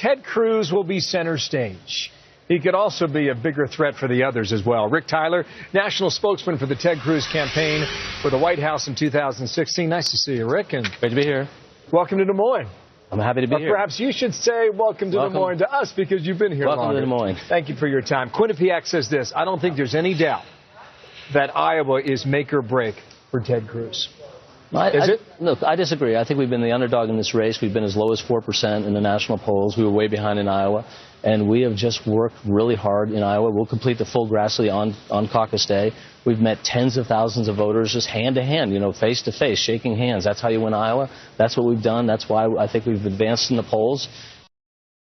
Ted Cruz will be center stage. He could also be a bigger threat for the others as well. Rick Tyler, national spokesman for the Ted Cruz campaign for the White House in 2016. Nice to see you, Rick. And great to be here. Welcome to Des Moines. I'm happy to be here. Perhaps you should say welcome to Des Moines to us because you've been here longer. Welcome to Des Moines. Thank you for your time. Quinnipiac says this: I don't think there's any doubt that Iowa is make or break for Ted Cruz. Is it? Look, I disagree. I think we've been the underdog in this race. We've been as low as 4% in the national polls. We were way behind in Iowa. And we have just worked really hard in Iowa. We'll complete the full Grassley on caucus day. We've met tens of thousands of voters just hand to hand, face to face, shaking hands. That's how you win Iowa. That's what we've done. That's why I think we've advanced in the polls.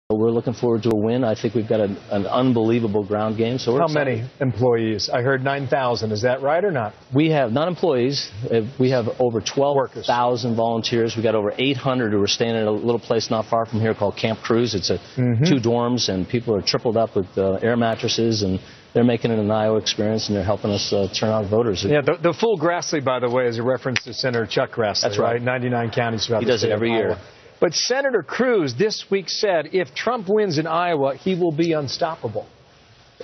We're looking forward to a win. I think we've got an unbelievable ground game. So how many employees? I heard 9,000. Is that right or not? We have, not employees, we have over 12,000 volunteers. We've got over 800 who are staying at a little place not far from here called Camp Cruz. It's 2 dorms, and people are tripled up with air mattresses, and they're making it an Iowa experience, and they're helping us turn out voters. Yeah, the full Grassley, by the way, is a reference to Senator Chuck Grassley. That's right. 99 counties throughout the state. He does it every year. But Senator Cruz this week said if Trump wins in Iowa, he will be unstoppable.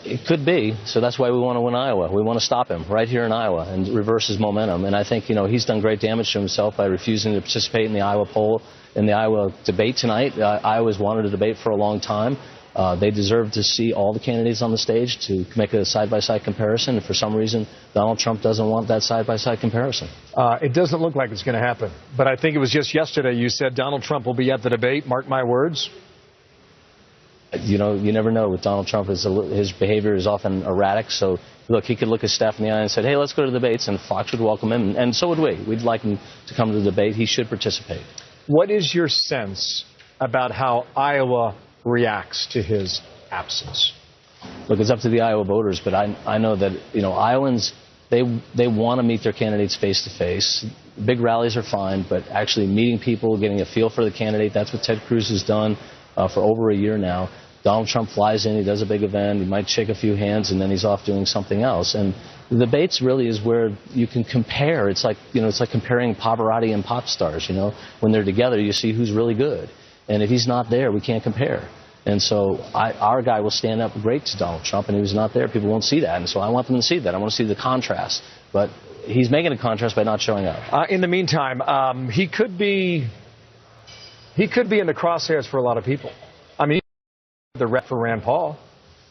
It could be. So that's why we want to win Iowa. We want to stop him right here in Iowa and reverse his momentum. And I think, he's done great damage to himself by refusing to participate in the Iowa poll, in the Iowa debate tonight. Iowa's wanted a debate for a long time. They deserve to see all the candidates on the stage to make a side-by-side comparison. And for some reason, Donald Trump doesn't want that side-by-side comparison. It doesn't look like it's going to happen. But I think it was just yesterday you said Donald Trump will be at the debate. Mark my words. You never know with Donald Trump. His behavior is often erratic. So, look, he could look his staff in the eye and say, hey, let's go to the debates, and Fox would welcome him. And so would we. We'd like him to come to the debate. He should participate. What is your sense about how Iowa reacts to his absence? Look, it's up to the Iowa voters, but I know that, Iowans, they want to meet their candidates face-to-face. Big rallies are fine, but actually meeting people, getting a feel for the candidate, that's what Ted Cruz has done for over a year now. Donald Trump flies in, he does a big event, he might shake a few hands, and then he's off doing something else. And the debates really is where you can compare. It's like, it's like comparing Pavarotti and pop stars, When they're together, you see who's really good. And if he's not there, we can't compare. And so our guy will stand up great to Donald Trump, and if he's not there, people won't see that. And so I want them to see that. I want to see the contrast. But he's making a contrast by not showing up. In the meantime, he could be in the crosshairs for a lot of people. I mean, the rep for Rand Paul.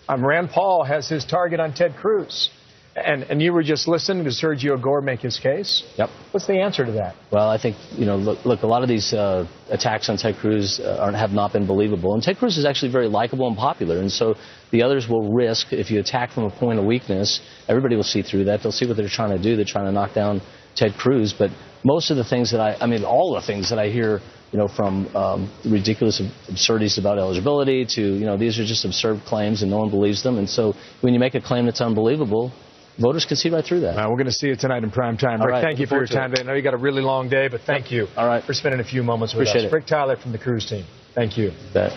Rand Paul has his target on Ted Cruz. And you were just listening to Sergio Gore make his case? Yep. What's the answer to that? Well, I think, look, a lot of these attacks on Ted Cruz have not been believable. And Ted Cruz is actually very likable and popular. And so the others will risk, if you attack from a point of weakness, everybody will see through that. They'll see what they're trying to do. They're trying to knock down Ted Cruz. But most of the things that all the things that I hear, from ridiculous absurdities about eligibility to, these are just absurd claims and no one believes them. And so when you make a claim that's unbelievable, voters can see right through that. We're going to see it tonight in prime time. Rick, thank you for your time today. I know you got a really long day, but thank you for spending a few moments with us. Rick Tyler from the Cruz team. Thank you. Bet.